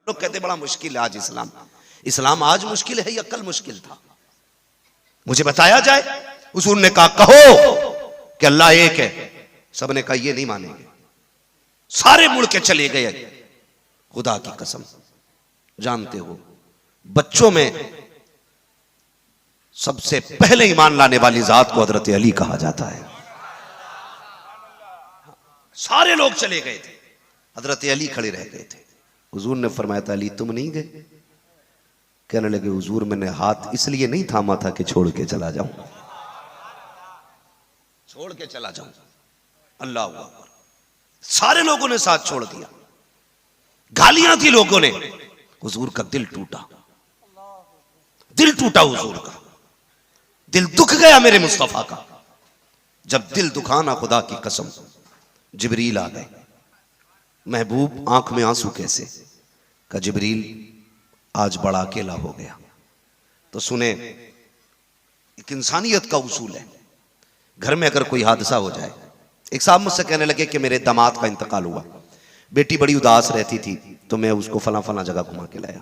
लोग कहते बड़ा मुश्किल है आज इस्लाम। इस्लाम आज मुश्किल है या कल मुश्किल था? मुझे बताया जाए। हुजूर ने कहा कहो कि अल्लाह एक है। सबने कहा ये नहीं मानेंगे। सारे मुड़ के चले गए। खुदा की कसम, जानते हो बच्चों में सबसे पहले ईमान लाने वाली जात को हजरत अली कहा जाता है। सारे लोग चले गए थे, हजरत अली खड़े रह गए थे। हुजूर ने फरमाया था अली तुम नहीं गए? कहने लगे हुजूर मैंने हाथ इसलिए नहीं थामा था कि छोड़ के चला जाऊं, छोड़ के चला जाऊं। अल्लाह अकबर। सारे लोगों ने साथ छोड़ दिया। गालियां थी लोगों ने। हुजूर का दिल टूटा, दिल टूटा हुजूर का। दिल दुख गया मेरे मुस्तफा का। जब दिल दुखाना, खुदा की कसम, जिब्रील आ गए। महबूब आंख में आंसू कैसे? का जिब्रील आज बड़ा अकेला हो गया। तो सुने, एक इंसानियत का उसूल है। घर में अगर कोई हादसा हो जाए, एक साहब मुझसे कहने लगे कि मेरे दामाद का इंतकाल हुआ, बेटी बड़ी उदास रहती थी तो मैं उसको फला फला जगह घुमा के लाया।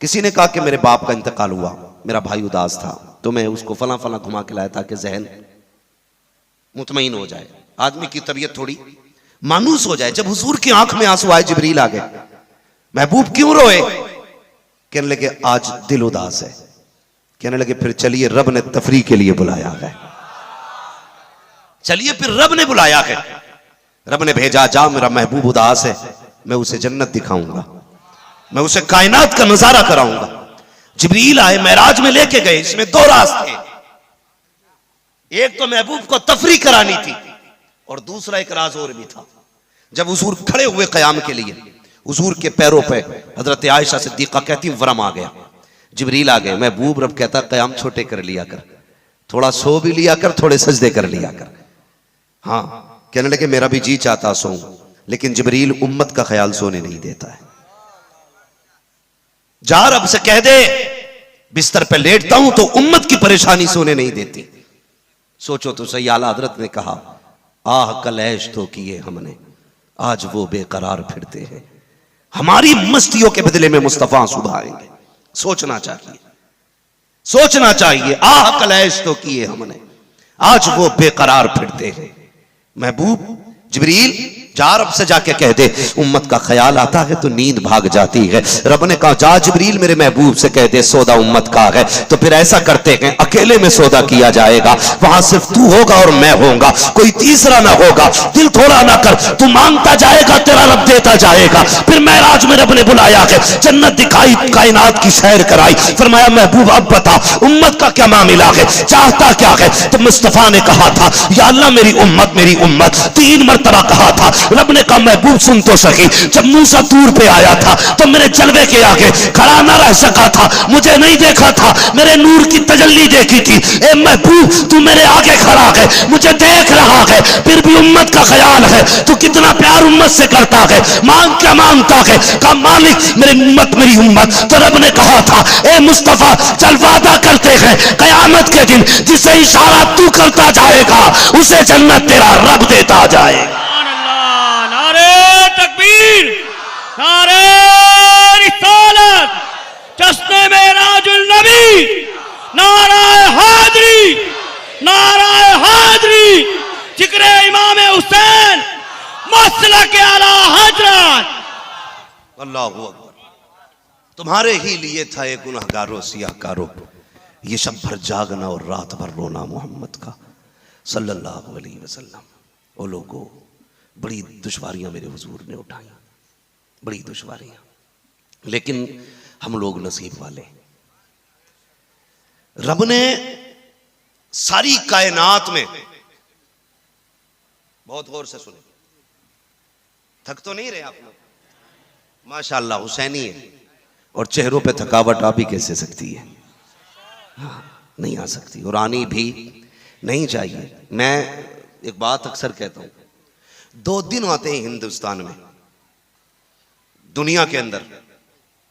किसी ने कहा कि मेरे बाप का इंतकाल हुआ, मेरा भाई उदास था तो मैं उसको फला फला घुमा के लाया ताकि जहन मुतमईन हो जाए, आदमी की तबीयत थोड़ी मानूस हो जाए। जब हुजूर की आंख में आंसू आए, जिब्रील आ गए। महबूब क्यों रोए? कहने लगे आज दिल उदास है। कहने लगे फिर चलिए, रब ने तफरी के लिए बुलाया है। चलिए फिर रब ने बुलाया है। रब ने भेजा, जा मेरा महबूब उदास है, मैं उसे जन्नत दिखाऊंगा, मैं उसे कायनात का नजारा कराऊंगा। जिब्रील आए, मेराज में लेके गए। इसमें दो रास्ते, एक तो महबूब को तफरी करानी थी और दूसरा एक राज और भी था। जब हुजूर खड़े हुए कयाम के लिए, हुजूर के पैरों पे हजरत आयशा सिद्दीका कहती वरम आ गया। जिब्रील आ गए। महबूब रब कहता कयाम छोटे कर लिया कर, थोड़ा सो भी लिया कर, थोड़े सजदे कर लिया कर। हाँ, कहने लगे मेरा भी जी चाहता सोऊं, लेकिन जिब्रील उम्मत का ख्याल सोने नहीं देता है। जा रब से कह दे बिस्तर पे लेटता हूं तो उम्मत की परेशानी सोने नहीं देती। सोचो तो सही, आला हजरत ने कहा आह कलैश तो किए हमने, आज वो बेकरार फिरते हैं। हमारी मस्तियों के बदले में मुस्तफा सुबह आएंगे। सोचना चाहिए, सोचना चाहिए। आह कलैश तो किए हमने, आज वो बेकरार फिरते हैं। महबूब जिब्रील जा रब से जाके कह दे उम्मत का ख्याल आता है तो नींद भाग जाती है। रब ने कहा जा जिब्रील मेरे महबूब से कह दे सौदा उम्मत का है। तो फिर ऐसा करते हैं, अकेले में सौदा किया जाएगा, वहां सिर्फ तू होगा और मैं होऊंगा, कोई तीसरा ना होगा। दिल थोड़ा ना कर, तू मांगता जाएगा तेरा रब देता जाएगा। फिर मेराज में रब ने बुलाया है, जन्नत दिखाई, कायनात की सैर कराई। फरमाया महबूब अब बता उम्मत का क्या मामला है, चाहता क्या है? तो मुस्तफा ने कहा था या अल्लाह मेरी उम्मत, मेरी उम्मत। 3 मरतबा कहा था। रब ने कहा महबूब सुन तो सकी, जब मूसा तूर पे आया था तो मेरे जलवे के आगे खड़ा ना रह सका था, मुझे नहीं देखा था, मेरे नूर की तजल्ली देखी थी। ए महबूब तू मेरे आगे खड़ा है, मुझे देख रहा है, फिर भी उम्मत का ख्याल है। तू कितना प्यार उम्मत से करता है, मांग क्या मांगता है? कहा मालिक मेरी उम्मत, मेरी उम्मत। तो रब ने कहा था ए मुस्तफा चल वादा करते हैं कयामत के दिन जिसे इशारा तू करता जाएगा उसे जन्नत तेरा रब देता जाएगा। तकबीर, नारे रिसालत, जश्न मेराजुल नबी, नाराए हादरी, नाराए हादरी, जिक्र इमाम हुसैन, मसलक आला हजरत। अल्लाहु अकबर। तुम्हारे ही लिए था ये गुनहगारों सियाकारों, ये शब भर जागना और रात भर रोना मोहम्मद का सल्लल्लाहु अलैहि वसल्लम। ओ लोगों, बड़ी दुश्वारियां मेरे हुजूर ने उठाई, बड़ी दुश्वारियां, लेकिन हम लोग नसीब वाले। रब ने सारी कायनात में, बहुत गौर से सुने, थक तो नहीं रहे आप लोग? माशाअल्लाह हुसैनी है और चेहरों पे थकावट आ भी कैसे सकती है? हाँ, नहीं आ सकती और आनी भी नहीं चाहिए। मैं एक बात अक्सर कहता हूं, 2 दिन आते हैं हिंदुस्तान में, दुनिया के अंदर।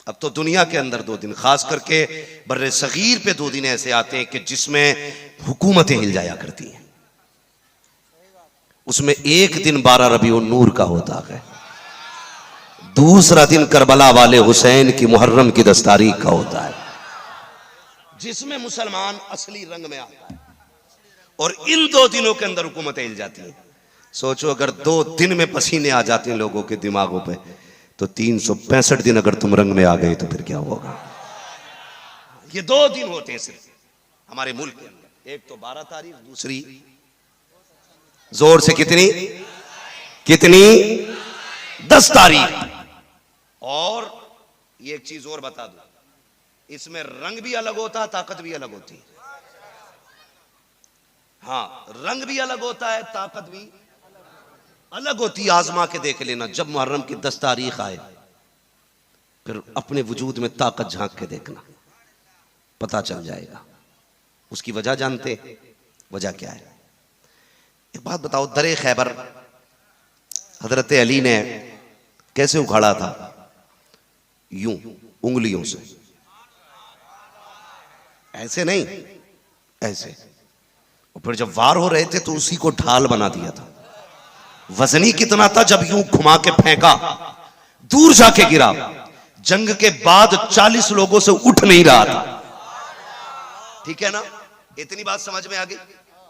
अब तो दुनिया के अंदर 2 दिन, खास करके बर्रे सगीर पे 2 दिन ऐसे आते हैं कि जिसमें हुकूमतें हिल जाया करती हैं। उसमें एक दिन 12 रबीउन नूर का होता है, दूसरा दिन करबला वाले हुसैन की मुहर्रम की 10 तारीख का होता है, जिसमें मुसलमान असली रंग में आता है। और इन 2 दिनों के अंदर हुकूमतें हिल जाती हैं। सोचो अगर 2 दिन में पसीने आ जाते हैं लोगों के दिमागों पे, तो 365 दिन अगर तुम रंग में आ गए तो फिर क्या होगा। ये 2 दिन होते हैं सिर्फ हमारे मुल्क के अंदर, एक तो 12 तारीख, दूसरी जोर से कितनी 10 तारीख। और ये एक चीज और बता दो, इसमें रंग भी अलग होता है, ताकत भी अलग होती है। हाँ, रंग भी अलग होता है, ताकत भी अलग होती है। आजमा के देख लेना, जब मुहर्रम की 10 तारीख आए फिर अपने वजूद में ताकत झांक के देखना, पता चल जाएगा। उसकी वजह जानते, वजह क्या है? एक बात बताओ, दरे खैबर हजरत अली ने कैसे उखाड़ा था? यूं, उंगलियों से, ऐसे नहीं, ऐसे। और फिर जब वार हो रहे थे तो उसी को ढाल बना दिया था। वजनी कितना था, जब यूं घुमा के फेंका दूर जाके गिरा। जंग के बाद 40 लोगों से उठ नहीं रहा था। ठीक है ना, इतनी बात समझ में आ गई?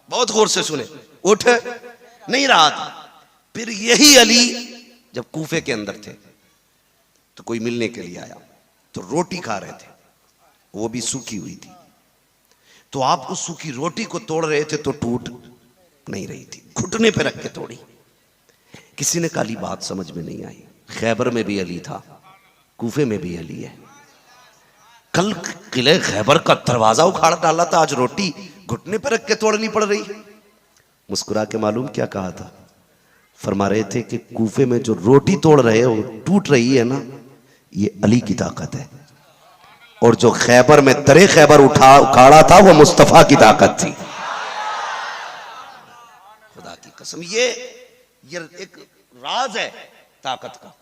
बहुत गौर से सुने, उठ नहीं रहा था। फिर यही अली जब कूफे के अंदर थे तो कोई मिलने के लिए आया, तो रोटी खा रहे थे, वो भी सूखी हुई थी। तो आप उस सूखी रोटी को तोड़ रहे थे तो टूट नहीं रही थी, घुटने पे रख के तोड़ी। किसी ने काली बात समझ में नहीं आई, खैबर में भी अली था, कूफे में भी अली है। कल किले खैबर का दरवाजा उखाड़ डाला था, आज रोटी घुटने पे रख के तोड़नी पड़ रही है। मुस्कुरा के मालूम क्या कहा था? फरमा रहे थे कि कूफे में जो रोटी तोड़ रहे हो टूट रही है ना, ये अली की ताकत है। और जो खैबर में दरे खैबर उखाड़ा था वो मुस्तफा की ताकत थी। खुदा की कसम, ये एक राज है ताकत का।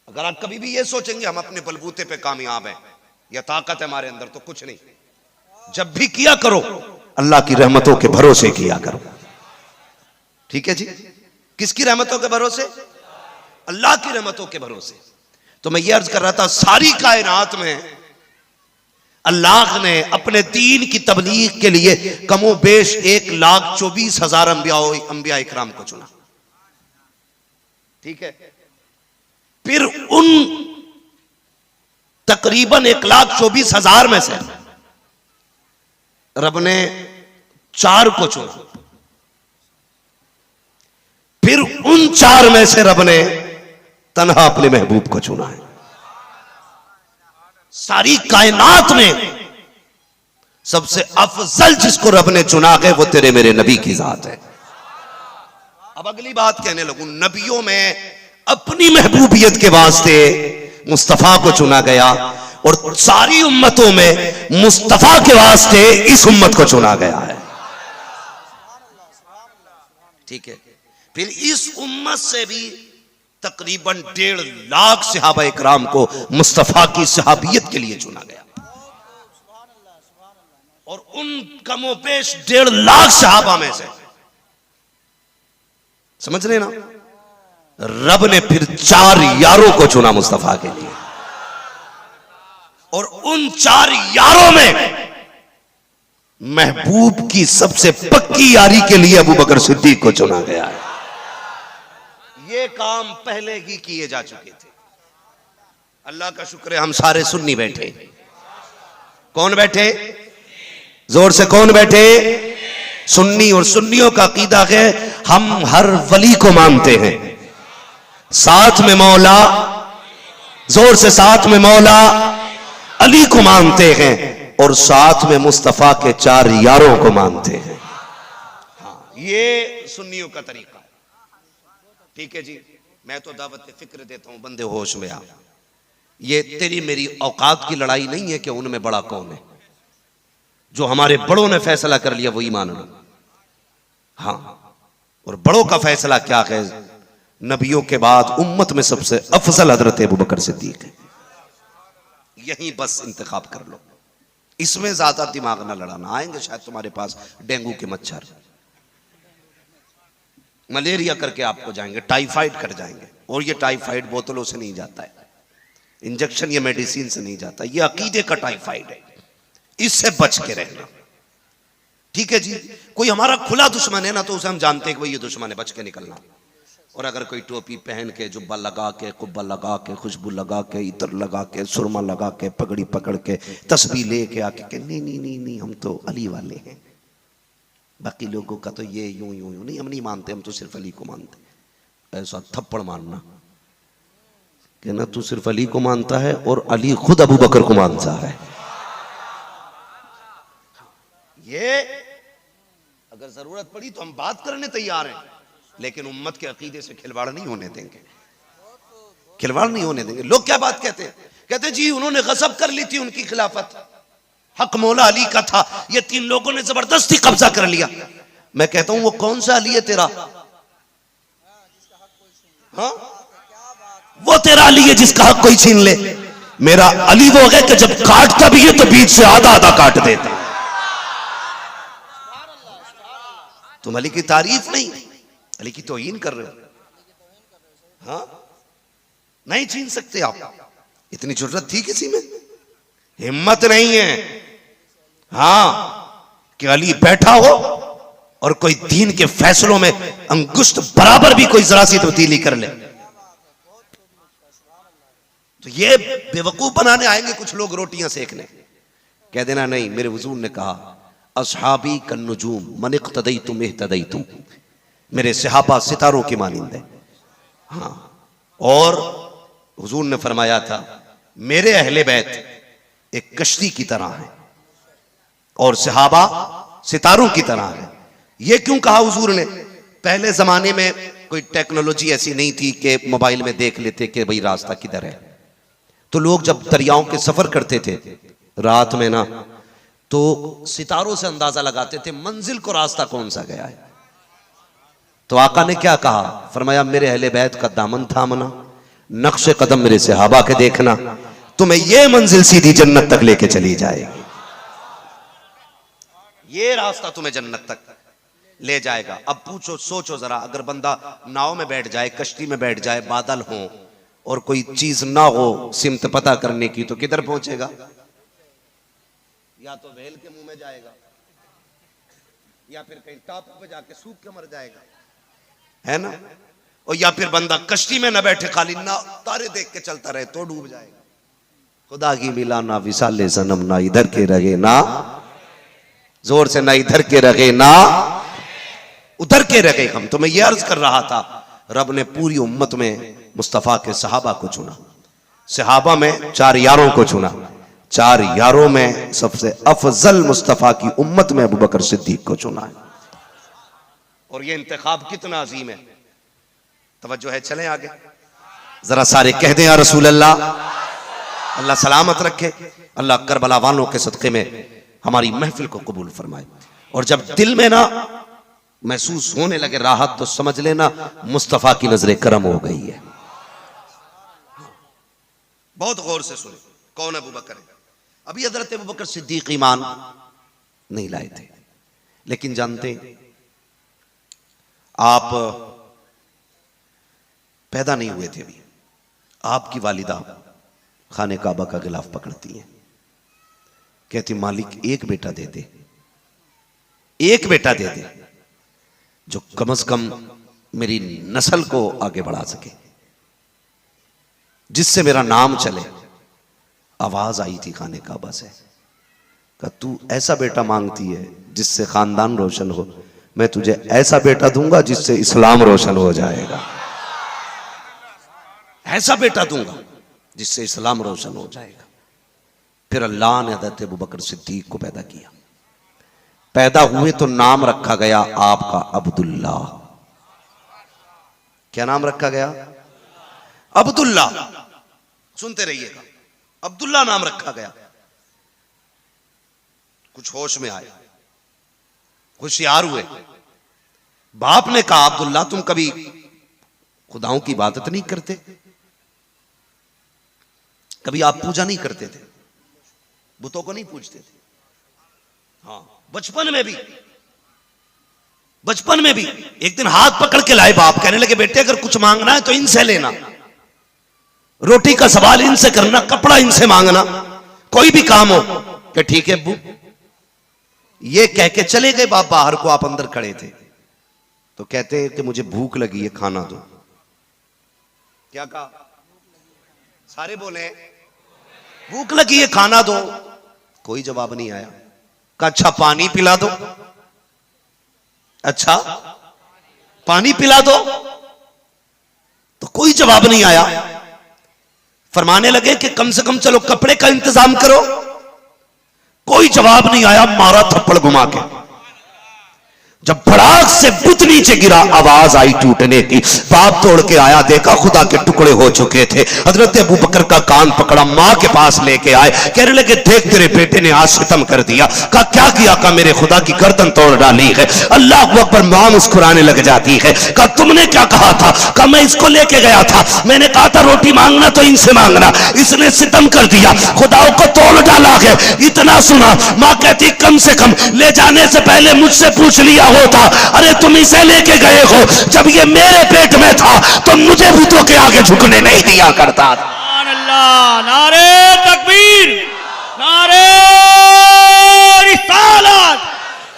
अगर आप कभी भी ये सोचेंगे हम अपने बलबूते पे कामयाब हैं या ताकत है हमारे अंदर, तो कुछ नहीं। जब भी किया करो अल्लाह की रहमतों के भरोसे किया करो। ठीक है जी? किसकी रहमतों के भरोसे? अल्लाह की रहमतों के भरोसे। तो मैं ये अर्ज कर रहा था, सारी कायनात में अल्लाह ने अपने दीन की तबलीग के लिए कमो बेश 1,24,000 अंबिया इकराम को चुना। ठीक है? फिर उन तकरीबन 1,24,000 में से रब ने 4 को चुना। फिर उन 4 में से रब ने तन्हा अपने महबूब को चुना है। सारी कायनात में सबसे अफजल जिसको रब ने चुना है वो तेरे मेरे नबी की जात है। अब अगली बात कहने लगूं, नबियों में अपनी महबूबियत के वास्ते मुस्तफा को चुना गया और सारी उम्मतों में मुस्तफा के वास्ते इस उम्मत को चुना गया है। ठीक है? फिर इस उम्मत से भी तकरीबन 1.5 लाख सहाबा इकराम को मुस्तफा की सहाबियत के लिए चुना गया। और उन कमो पेश 1.5 लाख सहाबा में से, समझ रहे ना, रब ने फिर 4 यारों को चुना मुस्तफा के लिए। और उन 4 यारों में महबूब की सबसे पक्की यारी के लिए अबू बकर सिद्दीक को चुना गया है। ये काम पहले ही किए जा चुके थे। अल्लाह का शुक्र है हम सारे सुन्नी बैठे। कौन बैठे? जोर से कौन बैठे? सुन्नी। और सुन्नियों का अकीदा है हम हर वली को मानते हैं, साथ में मौला, जोर से साथ में मौला अली को मानते हैं और साथ में मुस्तफा के 4 यारों को मानते हैं। हाँ, ये सुन्नियों का तरीका। ठीक है जी? मैं तो दावत फिक्र देता हूं, बंदे होश में आ। ये तेरी मेरी औकात की लड़ाई नहीं है कि उनमें बड़ा कौन है। जो हमारे बड़ों ने फैसला कर लिया वही मान लो। हाँ, और बड़ों का फैसला क्या है? नबियों के बाद उम्मत में सबसे अफजल हजरत अबू बकर सिद्दीक है। यही बस इंतखाब कर लो, इसमें ज्यादा दिमाग ना लड़ाना। आएंगे शायद तुम्हारे पास डेंगू के मच्छर, मलेरिया करके आपको जाएंगे, टाइफाइड कर जाएंगे, और ये टाइफाइड बोतलों से नहीं जाता है, इंजेक्शन या मेडिसिन से नहीं जाता, ये अकीदे का टाइफाइड है, इससे बच के रहना। ठीक है जी, कोई हमारा खुला दुश्मन है ना तो उसे हम जानते हैं कि भाई ये दुश्मन है, बच के निकलना। और अगर कोई टोपी पहन के, जुब्बा लगा के, कुब्बा लगा के, खुशबू लगा के, इतर लगा के, सुरमा लगा के, पगड़ी पकड़ के, तस्बीह लेके आके कि नहीं नहीं नहीं नहीं हम तो अली वाले हैं, बाकी लोगों का तो ये यूं यूं यूं नहीं, हम नहीं मानते, हम तो सिर्फ अली को मानते। ऐसा थप्पड़ मारना कि ना तू सिर्फ अली को मानता है और अली खुद अबू बकर को मानता है। ये अगर जरूरत पड़ी तो हम बात करने तैयार हैं, लेकिन उम्मत के अकीदे से खिलवाड़ नहीं होने देंगे, खिलवाड़ नहीं होने देंगे। लोग क्या बात कहते हैं, कहते जी उन्होंने गजब कर ली थी, उनकी खिलाफत हक मौला अली का था, ये 3 लोगों ने जबरदस्ती कब्जा कर लिया। मैं कहता हूं वो कौन सा अली है तेरा? हाँ, वो तेरा अली है जिसका हक कोई छीन ले। मेरा अली वो है कि जब काटता भी है तो बीच से आधा आधा काट देता। तुम अली की तारीफ नहीं, अली की तौहीन कर रहे हो। हाँ, नहीं छीन सकते आप, इतनी जरूरत थी किसी में? हिम्मत नहीं है हाँ कि अली बैठा हो और कोई दीन के फैसलों में अंगुष्ठ बराबर भी कोई जरा सी तब्दीली कर ले। तो ये बेवकूफ बनाने आएंगे कुछ लोग रोटियां सेकने, कह देना नहीं मेरे हुजूर ने कहा अस्हाबी कन्नुजूम मन इक्तदईतुम इह्तदईतुम, मेरे सहाबा सितारों की मानिंद है। हाँ, और हुजूर ने फरमाया था मेरे अहले बैत एक कश्ती की तरह है और सहाबा सितारों की तरह है। यह क्यों कहा हुजूर ने? पहले जमाने में कोई टेक्नोलॉजी ऐसी नहीं थी कि मोबाइल में देख लेते कि भाई रास्ता किधर है। तो लोग जब दरियाओं के सफर करते थे रात में ना, तो सितारों से अंदाजा लगाते थे मंजिल को रास्ता कौन सा गया है। तो आका ने क्या कहा? फरमाया मेरे अहले बैत का दामन थामना, नक्शे कदम मेरे सहाबा के देखना, तुम्हें यह मंजिल सीधी जन्नत तक लेके चली जाएगी, ये रास्ता तुम्हें जन्नत तक ले जाएगा। अब पूछो, सोचो जरा, अगर बंदा नाव में बैठ जाए, कश्ती में बैठ जाए, बादल हो और कोई चीज ना हो सिमत पता करने की, तो किधर पहुंचेगा? या तो व्हेल के मुंह में जाएगा या फिर कहीं टापू पे जाके सूख के मर जाएगा, है ना? और या फिर बंदा कश्ती में न बैठे, खाली ना तारे देख के चलता रहे तो डूब जाएगा। खुदा की मिला ना विसाले सनम, ना इधर के रहे ना, जोर से, ना इधर के रहे ना उधर के रहे हम। तो मैं ये अर्ज कर रहा था, रब ने पूरी उम्मत में मुस्तफा के सहाबा को चुना, सहाबा में 4 यारों को चुना, 4 यारों में सबसे अफजल मुस्तफा की उम्मत में अबू बकर सिद्दीक को चुना है। और ये इंतखाब कितना अजीम है, तवज्जो है? चलें आगे जरा, सारे कह दें या रसूल अल्लाह, अल्लाह सलामत रखे, अल्लाह करबला वालों के सदक़े में हमारी महफिल को कबूल फरमाए। और जब दिल में ना महसूस होने लगे राहत, तो समझ लेना मुस्तफा की नजर करम हो गई है। बहुत गौर से सुने, कौन अबू बकर है? अभी हजरत अबू बकर सिद्दीक ईमान नहीं लाए थे, लेकिन जानते आप पैदा नहीं हुए थे अभी, आपकी वालिदा खाने काबा का गिलाफ पकड़ती हैं, कहती मालिक एक बेटा दे दे, एक बेटा दे दे जो कम से कम मेरी नस्ल को आगे बढ़ा सके, जिससे मेरा नाम चले। आवाज आई थी खाने काबा से, कहा तू ऐसा बेटा मांगती है जिससे खानदान रोशन हो, मैं तुझे ऐसा बेटा दूंगा जिससे इस्लाम रोशन हो जाएगा, ऐसा बेटा दूंगा जिससे इस्लाम रोशन हो जाएगा। फिर अल्लाह ने हज़रत अबू बकर सिद्दीक को पैदा किया। पैदा हुए तो नाम रखा गया आपका अब्दुल्ला। क्या नाम रखा गया? अब्दुल्ला। सुनते रहिएगा, अब्दुल्ला नाम रखा गया। कुछ होश में आए, होशियार हुए, बाप ने कहा अब्दुल्ला तुम कभी खुदाओं की इबादत नहीं करते, कभी आप पूजा नहीं करते थे, बुतों को नहीं पूजते थे? हाँ, बचपन में भी बचपन में भी एक दिन हाथ पकड़ के लाए बाप, कहने लगे बेटे अगर कुछ मांगना है तो इनसे लेना, रोटी का सवाल इनसे करना, कपड़ा इनसे मांगना, कोई भी काम हो। कि ठीक है अब्बू। ये कह के चले गए बाप बाहर को, आप अंदर खड़े थे। तो कहते हैं कि मुझे भूख लगी है, खाना दो। क्या कहा? सारे बोले भूख लगी है, खाना दो। कोई जवाब नहीं आया। कहा अच्छा पानी पिला दो। अच्छा पानी पिला दो। तो कोई जवाब नहीं आया। फरमाने लगे कि कम से कम चलो कपड़े का इंतजाम करो। कोई जवाब नहीं आया। मारा थप्पड़ घुमा के। जब भड़ाक से बुत नीचे गिरा, आवाज आई टूटने की। बाप तोड़ के आया, देखा खुदा के टुकड़े हो चुके थे। हजरत अबू बकर का कान पकड़ा, मां के पास लेके आए। कहने लगे देख तेरे बेटे ने आज सितम कर दिया। कहा क्या किया? कहा मेरे खुदा की गर्दन तोड़ डाली है। अल्लाह अकबर। मां मुस्कुराने लग जाती है। कहा तुमने क्या कहा था? कहा मैं इसको लेके गया था, मैंने कहा था रोटी मांगना तो इनसे मांगना, इसने सितम कर दिया, खुदाओं को तोड़ डाला है। इतना सुना, मां कहती कम से कम ले जाने से पहले मुझसे पूछ लिया होता। अरे तुम इसे लेके गए हो, जब ये मेरे पेट में था तो मुझे भूतों के आगे झुकने नहीं दिया करता था। अल्लाह, नारे तकबीर, नारे रिसालत।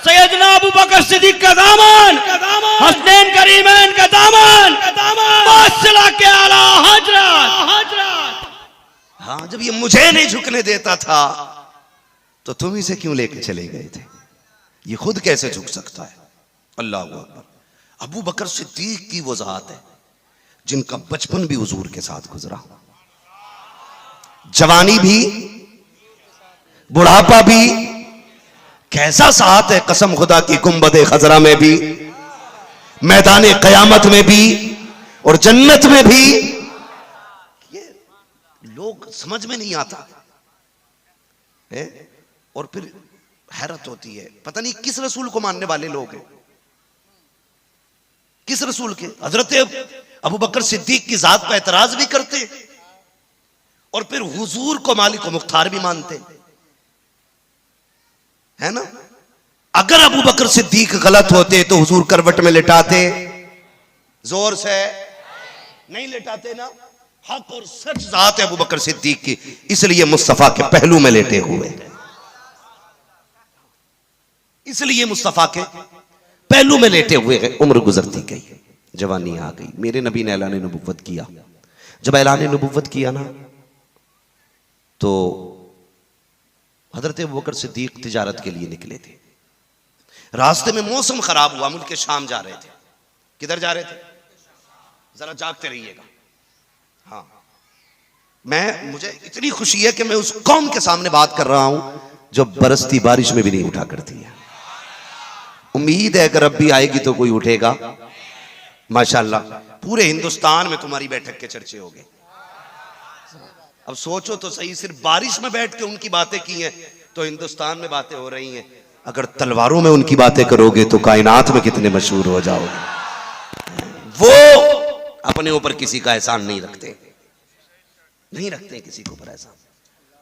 सैयदना अबू बकर सिद्दीक का दामन, हसनैन करीमैन का दामन, माशाअल्लाह के आला हजरत। हाँ, जब ये मुझे नहीं झुकने देता था तो तुम इसे क्यों लेके चले गए थे? ये खुद कैसे झुक सकता है? अल्लाह अकबर। अबू बकर सिद्दीक की वो जात है जिनका बचपन भी हुजूर के साथ गुजरा, जवानी भी, बुढ़ापा भी। कैसा साथ है कसम खुदा की, गुंबदे खजरा में भी, मैदान कयामत में भी और जन्नत में भी। ये लोग समझ में नहीं आता है। और फिर हैरत होती है, पता नहीं किस रसूल को मानने वाले लोग हैं, किस रसूल के। हजरत अबू बकर सिद्दीक की जात पर एतराज भी करते और फिर हुजूर को मालिक मुख्तार भी मानते है ना। अगर अबू बकर सिद्दीक गलत होते तो हुजूर करवट में लेटाते? जोर से नहीं लेटाते ना। हक और सच जात है अबू बकर सिद्दीक की, इसलिए मुस्तफा के पहलू में लेटे हुए, इसलिए मुस्तफा के पहलू में लेटे हुए हैं। उम्र गुजरती गई, जवानी आ गई, मेरे नबी ने ऐलान नबुव्वत किया। जब ऐलान नबुव्वत किया ना तो हजरत अबू बकर सिद्दीक तिजारत के लिए निकले थे। रास्ते में मौसम खराब हुआ, मुल्क शाम जा रहे थे। किधर जा रहे थे? जरा जागते रहिएगा। हाँ, मुझे इतनी खुशी है कि मैं उस कौम के सामने बात कर रहा हूं जो बरसती बारिश में भी नहीं उठा करती है। उम्मीद है अगर अब भी आएगी तो कोई उठेगा। माशाल्लाह, पूरे हिंदुस्तान में तुम्हारी बैठक के चर्चे हो गए। अब सोचो तो सही, सिर्फ बारिश में बैठ के उनकी बातें की हैं तो हिंदुस्तान में बातें हो रही हैं। अगर तलवारों में उनकी बातें करोगे तो कायनात में कितने मशहूर हो जाओगे। वो अपने ऊपर किसी का एहसान नहीं रखते, नहीं रखते किसी के ऊपर एहसान।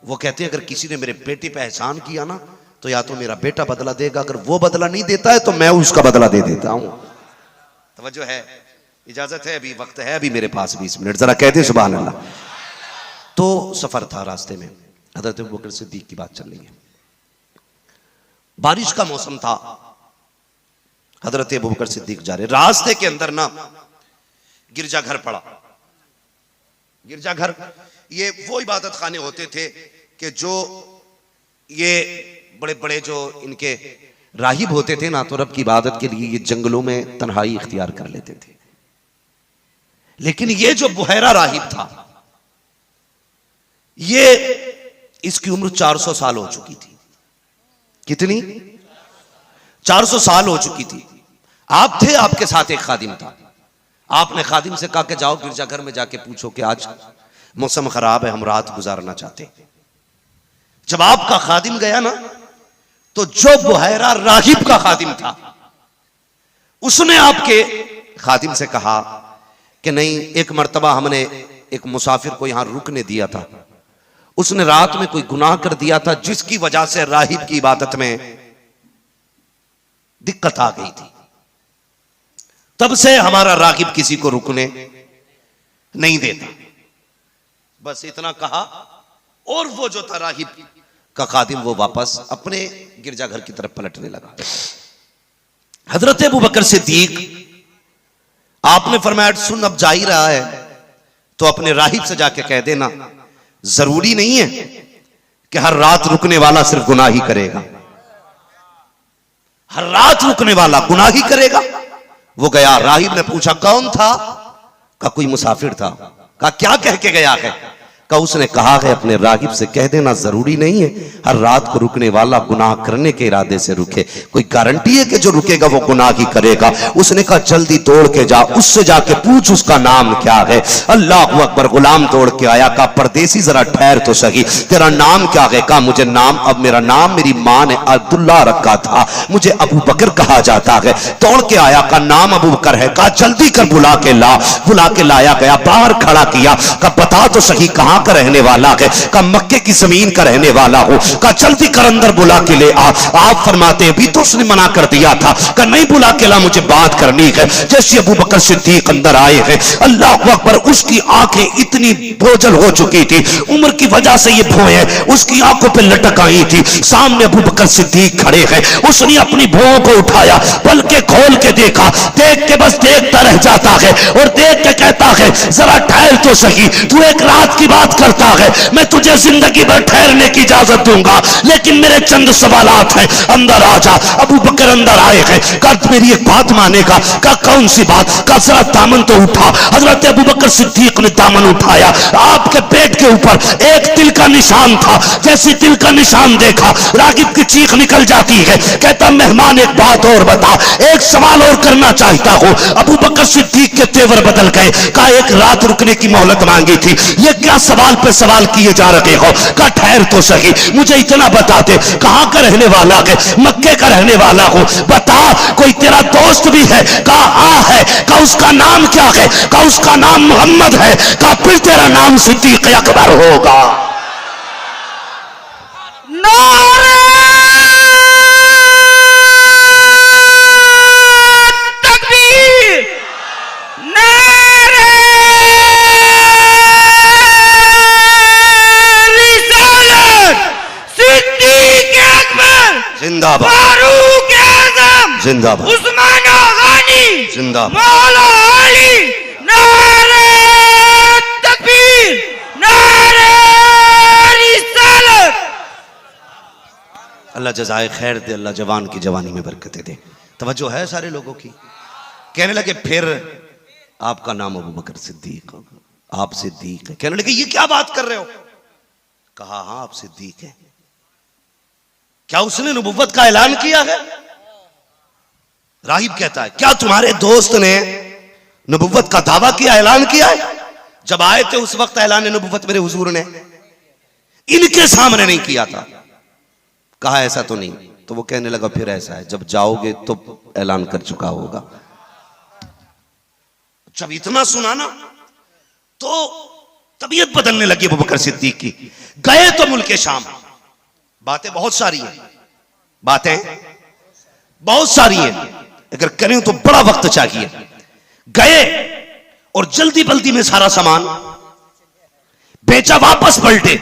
वो कहते हैं अगर किसी ने मेरे बेटे पे एहसान किया ना तो या तो मेरा बेटा बदला देगा, अगर वो बदला नहीं देता है तो मैं उसका बदला दे देता हूं। तवज्जो है, इजाजत है, अभी वक्त है, अभी मेरे पास 20 मिनट, जरा कहते सुभान अल्लाह। तो सफर था, रास्ते में हजरत अबू बकर सिद्दीक की बात चल रही है। बारिश का मौसम था, हजरत अबू बकर सिद्दीक जा रहे, रास्ते के अंदर ना गिरजाघर पड़ा। गिरजाघर ये वो इबादत खाने होते थे कि जो ये बड़े बड़े जो इनके राहिब होते थे ना, तो रब की इबादत के लिए ये जंगलों में तन्हाई इख्तियार कर लेते थे। लेकिन ये जो बुहैरा राहिब था, ये इसकी उम्र 400 साल हो चुकी थी। कितनी? 400 साल हो चुकी थी। आप थे, आपके साथ एक खादिम था। आपने खादिम से कहा कि जाओ गिरजाघर में जाके पूछो कि आज मौसम खराब है, हम रात गुजारना चाहते। जब आपका खादिम गया ना तो जो बुहैरा राहिब का खादिम था उसने आपके खादिम से कहा कि नहीं, एक मर्तबा हमने एक मुसाफिर को यहां रुकने दिया था, उसने रात में कोई गुनाह कर दिया था जिसकी वजह से राहिब की इबादत में दिक्कत आ गई थी। तब से हमारा रागिब किसी को रुकने नहीं देता। बस इतना कहा और वो जो था रागिब का खादिम वो वापस अपने गिरजाघर की तरफ पलटने लगा। हजरत अबू बकर सिद्दीक आपने फरमाया सुन अब जा ही रहा है तो अपने राहिब से जाके कह देना जरूरी नहीं है कि हर रात रुकने वाला सिर्फ गुनाह ही करेगा, हर रात रुकने वाला गुनाह ही करेगा। वो गया, राहिब ने पूछा कौन था? का कोई मुसाफिर था। का क्या कह के गया है? का उसने कहा है अपने रागिब से कह देना जरूरी नहीं है हर रात को रुकने वाला गुनाह करने के इरादे से रुके, कोई गारंटी है कि जो रुकेगा वो गुनाह ही करेगा। उसने कहा जल्दी दौड़ के जा, उससे जाके पूछ उसका नाम क्या है। अल्लाह अकबर, गुलाम दौड़ के आया, कहा परदेसी जरा ठहर तो सही, तेरा नाम क्या है? कहा मुझे नाम, अब मेरा नाम मेरी माँ ने अब्दुल्ला रखा था, मुझे अबू बकर कहा जाता है। दौड़ के आया, का नाम अबू बकर है। कहा जल्दी कर बुला के ला। बुला के लाया गया, बाहर खड़ा किया, कहा बता तो सही कहां का रहने वाला है? का मक्के की जमीन का रहने वाला हूं। का जल्दी कर अंदर बुला के ले आ। आप फरमाते अभी तो उसने मना कर दिया था, का नहीं बुला के ला, मुझे बात करनी है। जैसे अबू बकर सिद्दीक अंदर आए हैं, अल्लाह अकबर, उसकी आंखें इतनी बोझल हो चुकी थी, उम्र की वजह से ये भौएं उसकी आंखों पे लटक आई थी। सामने अबू बकर सिद्दीक खड़े हैं, उसने अपनी भौं को उठाया, पलके खोल के देखा, देख के बस देखता रह जाता है और देख के कहता है जरा ठहर तो सही, तू एक रात की बात करता है, मैं तुझे जिंदगी भर ठहरने की इजाजत दूंगा, लेकिन मेरे चंद सवालात हैं, अंदर आ जा। अबू बकर अंदर आए हैं, कहा मेरी एक बात मानेगा? का कौन सी बात? का जरा दामन तो उठा। हजरत अबू बकर सिद्दीक ने दामन उठाया, आपके पेट के ऊपर एक तिल का निशान था। जैसे तिल का निशान देखा, रागिब की चीख निकल जाती है, कहता मेहमान एक बात और बता, एक सवाल और करना चाहता हूं। अबू बकर सिद्दीक के तेवर बदल गए, का एक रात रुकने की मोहलत मांगी थी, ये क्या सवाल पे सवाल किए जा रहे हो? का ठहर तो सही, मुझे इतना बता दे कहां का रहने वाला है? मक्के का रहने वाला हूं, बता कोई तेरा दोस्त भी है? का हाँ है। का उसका नाम क्या है? का उसका नाम मोहम्मद है। का फिर तेरा नाम सिद्दीक अकबर होगा। नारे तकबीर, नारे रिसालत, सिद्दीक अकबर जिंदाबाद, फारूक आजम जिंदाबाद, उस्मान गनी जिंदाबाद, मौला अली, नारे तकबीर, नारे रिसालत। अल्लाह जज़ाए खैर दे, अल्लाह जवान की जवानी में बरकतें दे। तवज्जो है सारे लोगों की? कहने लगे फिर आपका नाम अबू बकर सिद्दीक, आप सिद्दीक है। कहने लगे ये क्या बात कर रहे हो? कहा हाँ आप सिद्दीक है। क्या उसने नबुव्वत का ऐलान किया है? राहिब कहता है क्या तुम्हारे दोस्त ने नबुव्वत का दावा किया, ऐलान किया है? जब आए थे उस वक्त ऐलान नबुव्वत मेरे हुजूर ने इनके सामने नहीं किया था। कहा ऐसा तो नहीं। तो वो कहने लगा फिर ऐसा है, जब जाओगे तो ऐलान कर चुका होगा। जब इतना सुना ना तो तबीयत बदलने लगी अबू बकर सिद्दीक की। गए तो मुल्क शाम, बातें बहुत सारी हैं, बातें बहुत सारी हैं, अगर करें तो बड़ा वक्त चाहिए। गए और जल्दी बल्दी में सारा सामान बेचा, वापस पलटे।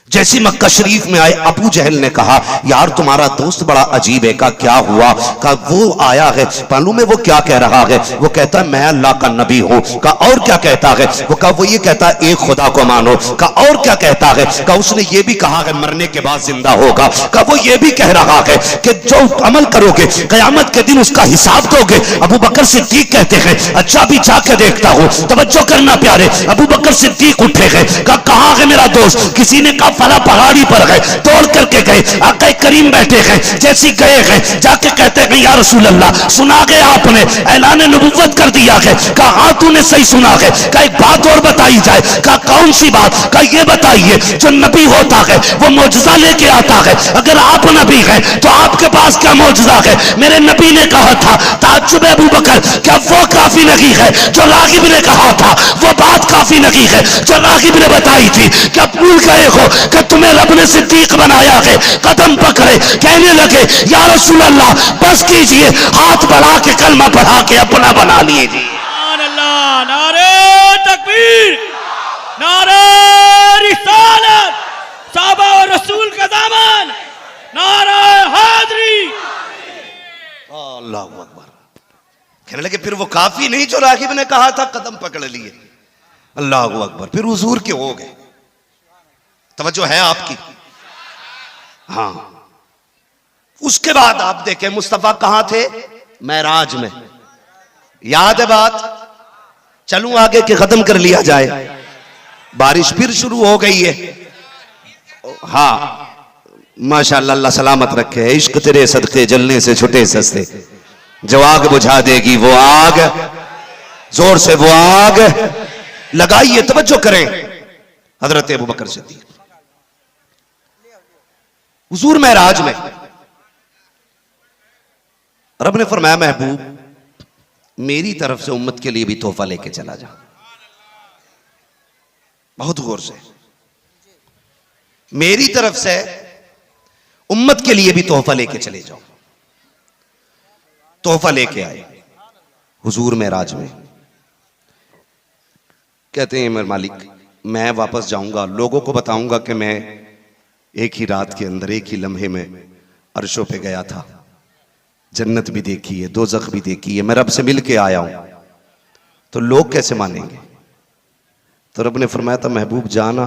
जैसी मक्का शरीफ में आए, अबू जहल ने कहा यार तुम्हारा दोस्त बड़ा अजीब है। का क्या हुआ? का वो आया है, मालूम है वो क्या कह रहा है? वो कहता है मैं अल्लाह का नबी हूं। का और क्या कहता है? वो कहा वो ये कहता है एक खुदा को मानो। का और क्या कहता है? का उसने ये भी कहा है मरने के बाद जिंदा होगा। का वो ये भी कह रहा है कि जो अमल करोगे कयामत के दिन उसका हिसाब दोगे। अबू बकर सिद्दीक कहते हैं अच्छा भी जाके देखता हूं। तवज्जो करना प्यारे, अबू बकर सिद्दीक उठे गए, कहा है मेरा दोस्त? किसी ने कहा फला पहाड़ी पर गए, तोड़ करके गए, आका करीम बैठे हैं। जैसी गए हैं जाके कहते हैं या रसूल अल्लाह सुना गया आपने, ऐलान नबुव्वत कर दिया है। कहा हाँ तूने सही सुना है। का एक बात और बताई जाए। कहा कौन सी बात? का ये बताइए जो नबी होता है वो मौजज़ा लेके आता है, अगर आप नबी हैं तो आपके पास क्या मौजज़ा है? मेरे नबी ने कहा था ताज्जुब अबू बकर, क्या वो काफी नहीं है जो रागिब ने कहा था? वो बात काफी नहीं है जो रागिब ने बताई थी? क्या भूल गए हो कि तुम्हें रब ने सिद्दीक बनाया है, कदम पकड़े, कहने लगे या रसूल अल्लाह बस कीजिए, हाथ बढ़ा के कलमा पढ़ा के अपना बना लीजिए। अल्लाह, नारे तकबीर, नारे रिसालत, साहबा और रसूल का दामन, नारे हैदरी। अल्लाहू अकबर। कहने लगे फिर वो काफी नहीं जो रागिब ने कहा था, कदम पकड़ लिए। अल्लाहू अकबर। फिर हुजूर के हो गए। तवज्जो है आपकी? हाँ। उसके बाद आप देखें मुस्तफा कहां थे? महराज में। याद है बात? चलूं आगे के खत्म कर लिया जाए? बारिश फिर शुरू हो गई है। हाँ माशाअल्लाह, अल्लाह सलामत रखे। इश्क तेरे सदके जलने से छुटे सस्ते, जो आग बुझा देगी वो आग, जोर से वो आग लगाइए। तवज्जो करें, हजरत अबू बकर सिद्दीक हुजूर महराज में। रब ने फरमाया महबूब मेरी तरफ से उम्मत के लिए भी तोहफा लेके चला जा। बहुत गौर से, मेरी तरफ से उम्मत के लिए भी तोहफा लेके चले जाओ। तोहफा लेके आए हुजूर महराज में। कहते हैं मेरे मालिक मैं वापस जाऊंगा, लोगों को बताऊंगा कि मैं एक ही रात के अंदर, एक ही लम्हे में अर्शों पे गया था, जन्नत भी देखी है, दोज़ख भी देखी है, मैं रब से मिल के आया हूं, तो लोग कैसे मानेंगे? तो रब ने फरमाया था महबूब जाना,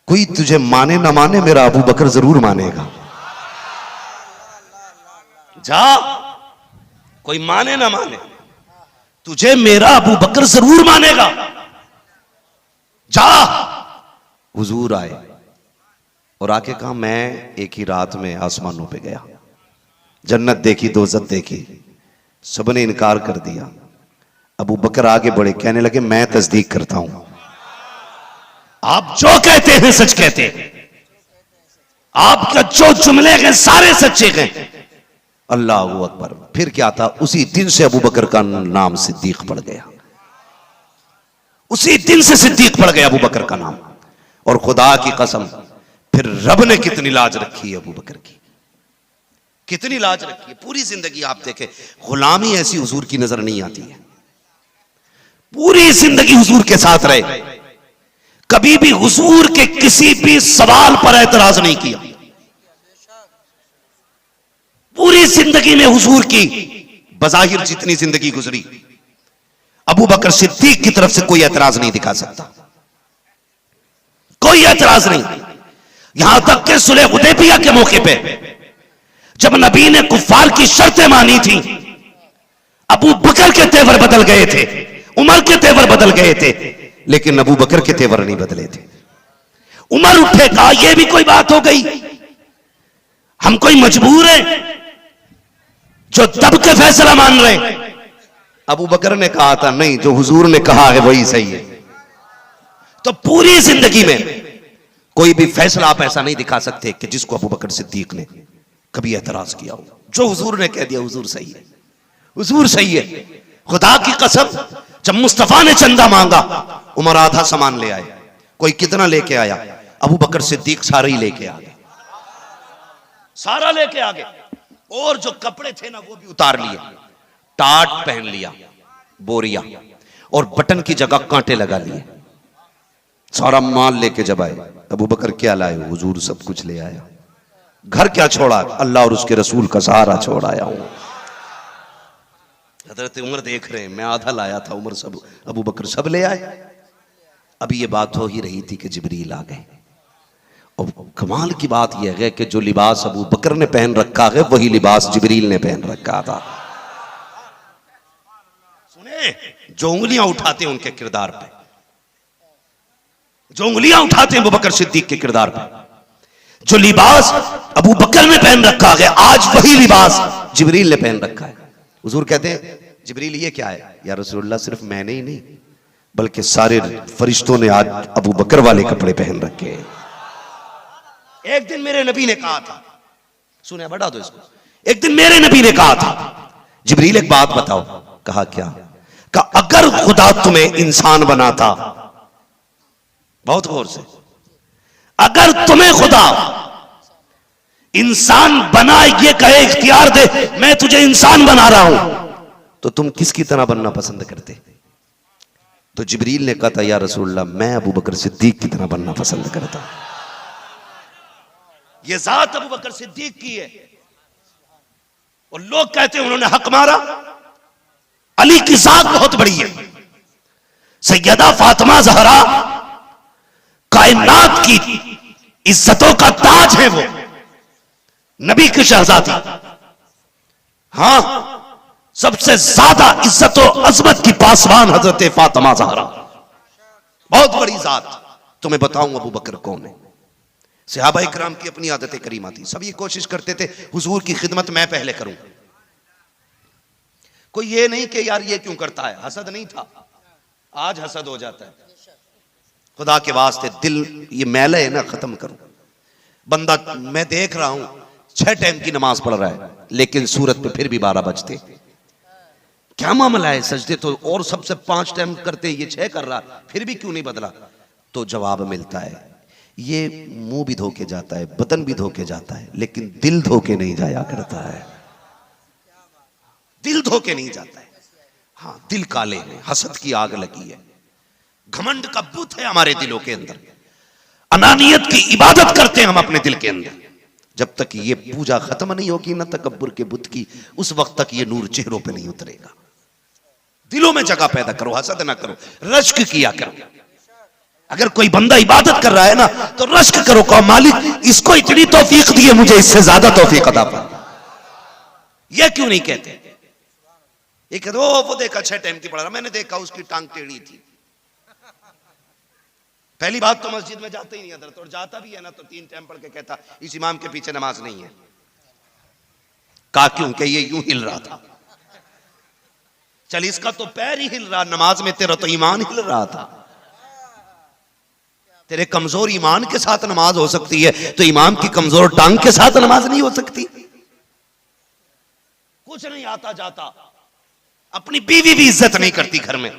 कोई तुझे माने ना माने मेरा अबू बकर जरूर मानेगा। जा, कोई माने ना माने तुझे मेरा अबू बकर जरूर मानेगा। जा। हुजूर आए और आके कहा मैं एक ही रात में आसमानों पे गया, जन्नत देखी, दोज़ख देखी, सबने इनकार कर दिया। अबू बकर आगे बढ़े, कहने लगे मैं तस्दीक करता हूं, आप जो कहते हैं सच कहते हैं, आपका जो जुमले हैं सारे सच्चे हैं। अल्लाहू अकबर। फिर क्या था? उसी दिन से अबू बकर का नाम सिद्दीक पड़ गया। उसी दिन से सिद्दीक पड़ गया अबू बकर का नाम। और खुदा की कसम फिर रब ने कितनी लाज रखी है अबू बकर की, कितनी लाज रखी है। पूरी जिंदगी आप देखें, गुलामी ऐसी हुजूर की नजर नहीं आती है। पूरी जिंदगी हुजूर के साथ रहे, कभी भी हुजूर के किसी भी सवाल पर एतराज नहीं किया। पूरी जिंदगी में हुजूर की बज़ाहिर जितनी जिंदगी गुजरी, अबू बकर सिद्दीक की तरफ से कोई एतराज नहीं दिखा सकता, कोई एतराज नहीं। यहां तक कि सुलह हुदैबिया के मौके पे जब नबी ने कुफ्फार की शर्तें मानी थी, अबू बकर के तेवर बदल गए थे, उमर के तेवर बदल गए थे, लेकिन अबू बकर के तेवर नहीं बदले थे। उमर उठे, कहा यह भी कोई बात हो गई, हम कोई मजबूर हैं जो दब के फैसला मान रहे हैं। अबू बकर ने कहा था नहीं, जो हुजूर ने कहा है वही सही है। तो पूरी जिंदगी में कोई भी फैसला आप ऐसा नहीं दिखा सकते कि जिसको अबू बकर सिद्दीक ने कभी एतराज किया हो। जो हुजूर ने कह दिया हुजूर सही है, हुजूर सही है। खुदा की कसम जब मुस्तफा ने चंदा मांगा, उमर आधा सामान ले आए, कोई कितना लेके आया, अबू बकर सिद्दीक सारा ही लेके आ गए, सारा लेके आ गए। और जो कपड़े थे ना वो भी उतार लिए, टाट पहन लिया, बोरिया, और बटन की जगह कांटे लगा लिए, सारा माल लेके जब आए, अबू बकर क्या लाए? हुजूर सब कुछ ले आया। घर क्या छोड़ा? अल्लाह और उसके रसूल का सहारा छोड़ आया हूं। हजरत उमर देख रहे हैं, मैं आधा लाया था, उमर सब, अबू बकर सब ले आए। अभी ये बात हो ही रही थी कि जिब्रील आ गए। और कमाल की बात यह है कि जो लिबास अबू बकर ने पहन रखा है वही लिबास जिब्रील ने पहन रखा था। सुने, जो उंगलियां उठाते हैं उनके किरदार पे, जो उंगलियां उठाते हैं अबू बकर सिद्दीक के किरदार पे, जो लिबास अबू बकर ने पहन रखा है आज वही लिबास जिब्रील ने पहन रखा है। हुजूर कहते हैं जिब्रील ये क्या है? या रसूलुल्लाह सिर्फ मैंने ही नहीं बल्कि सारे फरिश्तों ने आज अबू बकर वाले कपड़े पहन रखे हैं। एक दिन मेरे नबी ने कहा था, सुने बढ़ा दो इसको, एक दिन मेरे नबी ने कहा था जिब्रील एक बात बताओ। कहा क्या? कहा अगर खुदा तुम्हें इंसान बनाता, बहुत गौर से, अगर तुम्हें खुदा इंसान बना ये कहे, इख्तियार दे, मैं तुझे इंसान बना रहा हूं, तो तुम किसकी तरह बनना पसंद करते? तो जिब्रील ने कहा था, या रसूलल्लाह, मैं अबू बकर सिद्दीक की तरह बनना पसंद करता। ये जात अबू बकर सिद्दीक की है, और लोग कहते हैं उन्होंने हक मारा। अली की जात बहुत बड़ी है। सैयदा फातिमा ज़हरा कायनात की इज्जतों का ताज है, वो नबी की शहजादी। हां, सबसे ज्यादा इज्जत और अजमत की पासवान हजरत फातिमा ज़हरा, बहुत बड़ी जात। तुम्हें बताऊं अबू बकर कौन है? सहाबा इकराम की अपनी आदत करीमा थी, सब ये कोशिश करते थे हुजूर की खिदमत मैं पहले करूं। कोई ये नहीं कि यार ये क्यों करता है, हसद नहीं था, आज हसद हो जाता है। खुदा के वास्ते दिल ये मैले है ना, खत्म करो। बंदा मैं देख रहा हूं 6 टाइम की नमाज पढ़ रहा है, लेकिन सूरत पे फिर भी 12 बजते। क्या मामला है? सजदे तो और सबसे 5 टाइम करते, ये 6 कर रहा, फिर भी क्यों नहीं बदला? तो जवाब मिलता है, ये मुंह भी धोके जाता है, बदन भी धोके जाता है, लेकिन दिल धोके नहीं जाया करता है। दिल धोके नहीं जाता है। हाँ, दिल काले हैं, हसद की आग लगी है, घमंड का बुत है हमारे दिलों के अंदर, अनानियत की इबादत करते हैं हम अपने दिल के अंदर। जब तक ये पूजा खत्म नहीं होगी ना तकब्बुर के बुत की, उस वक्त तक ये नूर चेहरों पे नहीं उतरेगा। दिलों में जगह पैदा करो, हसद ना करो, रश्क किया करो। अगर कोई बंदा इबादत कर रहा है ना, तो रश्क करो, कहो मालिक इसको इतनी तौफीक दी है, मुझे इससे ज्यादा तौफीक अता फरमा। ये क्यों नहीं कहते? ये कहते वो देखा 6 टाइम की पढ़ रहा, मैंने देखा उसकी टांग टेढ़ी थी। पहली बात तो मस्जिद में जाता ही नहीं हजरत, और जाता भी है ना तो 3 टाइम पढ़ के कहता इस इमाम के पीछे नमाज नहीं है। कहा क्यों? कि ये यूं हिल रहा था। चल, इसका तो पैर ही हिल रहा, नमाज में तेरा तो ईमान हिल रहा था। तेरे कमजोर ईमान के साथ नमाज हो सकती है, तो इमाम की कमजोर टांग के साथ नमाज नहीं हो सकती। कुछ नहीं आता जाता, अपनी बीवी भी इज्जत नहीं करती घर में,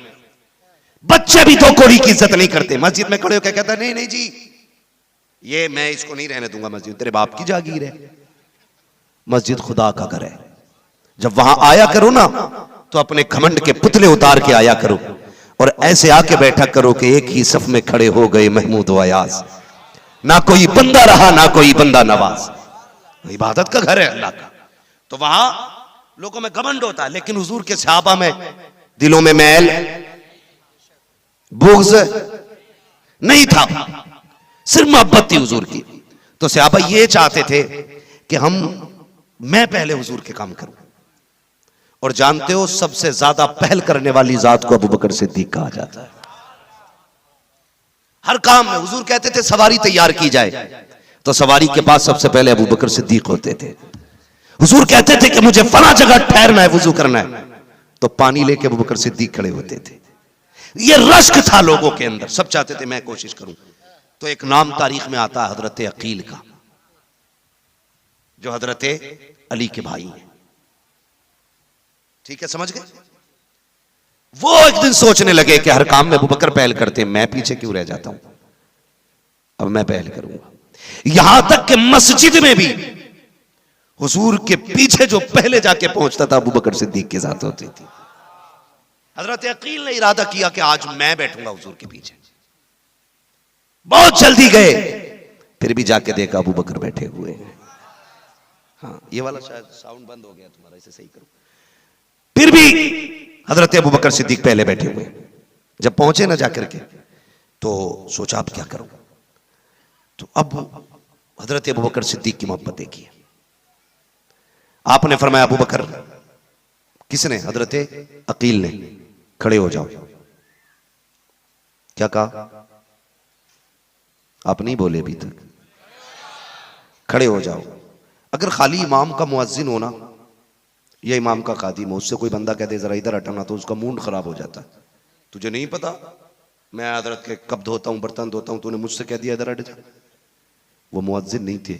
बच्चे भी दो कोड़ी की इज्जत नहीं करते। मस्जिद में खड़े होकर कहता नहीं नहीं जी, ये मैं इसको नहीं रहने दूंगा, मस्जिद तेरे बाप की जागीर है, मस्जिद खुदा का घर है। जब वहां आया करो ना, तो अपने घमंड के पुतले उतार के आया करो, और ऐसे आके बैठा करो कि एक ही सफ में खड़े हो गए महमूद व अयाज, ना कोई बंदा रहा ना कोई बंदा नवाज। इबादत का घर है अल्लाह का, तो वहां लोगों में घमंड होता है, लेकिन हुजूर के सहाबा में दिलों में मैल बुग़्ज़ नहीं था, सिर्फ मोहब्बत थी हुजूर की। तो सहाबा ये चाहते थे कि मैं पहले हुजूर के काम करूं। और जानते हो सबसे ज्यादा पहल करने वाली जात को अबू बकर सिद्दीक कहा जाता है। हर काम में हुजूर कहते थे सवारी तैयार की जाए, तो सवारी के पास सबसे पहले अबू बकर सिद्दीक होते थे। हुजूर कहते थे कि मुझे फला जगह ठहरना है, वुजू करना है, तो पानी लेके अबू बकर सिद्दीक खड़े होते थे। ये रश्क था लोगों के अंदर, सब चाहते थे मैं कोशिश करूं। तो एक नाम तारीख में आता है हजरत अकील का, जो हजरत अली के भाई हैं। ठीक है, समझ गए? वो एक दिन सोचने लगे कि हर काम में अबू बकर पहल करते हैं, मैं पीछे क्यों रह जाता हूं, अब मैं पहल करूंगा। यहां तक कि मस्जिद में भी हुजूर के पीछे जो पहले जाके पहुंचता था अबू बकर सिद्दीक के साथ होती थी। हजरत अकील ने इरादा किया कि आज मैं बैठूंगा हुजूर के पीछे। बहुत जल्दी गए, फिर भी जाके देखा अबू बकर बैठे हुए हैं। हाँ, ये वाला शायद साउंड बंद हो गया तुम्हारा, इसे सही करो। फिर भी हजरत अबू बकर सिद्दीक पहले बैठे हुए। जब पहुंचे ना जाकर के, तो सोचा अब क्या करूं। तो अब हजरत अबू बकर सिद्दीक की मोहब्बत देखिए। आपने फरमाया अबू बकर, किसने? हजरत अकील ने, खड़े हो जाओ। क्या कहा? आप नहीं बोले अभी तक, खड़े हो जाओ। अगर खाली इमाम का मुअज्जिन होना या इमाम का खादिम हो, उससे कोई बंदा कह दे जरा इधर हटाना, तो उसका मूड खराब हो जाता है। तुझे नहीं पता मैं हजरत के कब धोता हूं, बर्तन धोता हूं, तूने मुझसे कह दिया इधर हट जा। वो मुअज्जिन नहीं थे,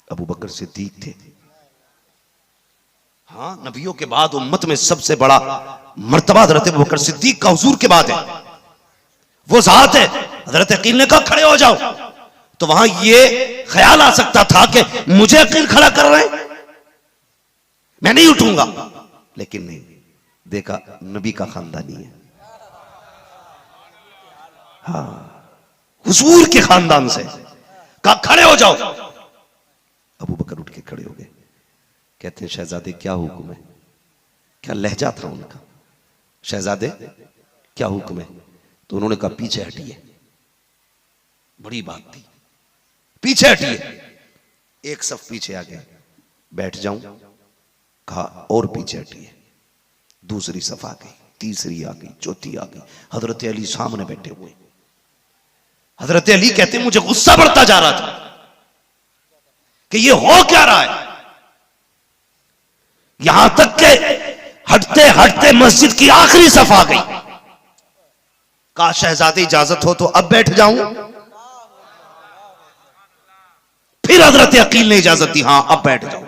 अबू बकर सिद्दीक थे। हाँ, नबियों के बाद उम्मत में सबसे बड़ा मर्तबा हजरत अबू बकर सिद्दीक का हुजूर के बाद है। वो जात है। हजरत अकील ने कहा खड़े हो जाओ। तो वहां ये ख्याल आ सकता था कि मुझे अकील खड़ा कर रहे हैं, मैं नहीं उठूंगा, लेकिन नहीं, देखा नबी का खानदानी है, हाँ, हुजूर के खानदान से, कहा खड़े हो जाओ। अबू बकर उठ के खड़े हो गए। कहते हैं शहजादे क्या हुक्म है? क्या लहजा था उनका, शहजादे क्या हुक्म है? तो उन्होंने कहा पीछे हटिए। बड़ी बात थी, पीछे हटिए। एक सफ पीछे आ गए, बैठ जाऊं? कहा और पीछे हटिए। दूसरी सफ आ गई, तीसरी आ गई, चौथी आ गई। हजरत अली सामने बैठे हुए। हजरत अली कहते मुझे गुस्सा बढ़ता जा रहा था कि ये हो क्या रहा है। यहां तक के हटते हटते मस्जिद की आखिरी सफ आ गई। कहा शहजादे इजाजत हो तो अब बैठ जाऊं? फिर हजरत अकील ने इजाजत दी, हां अब बैठ जाओ।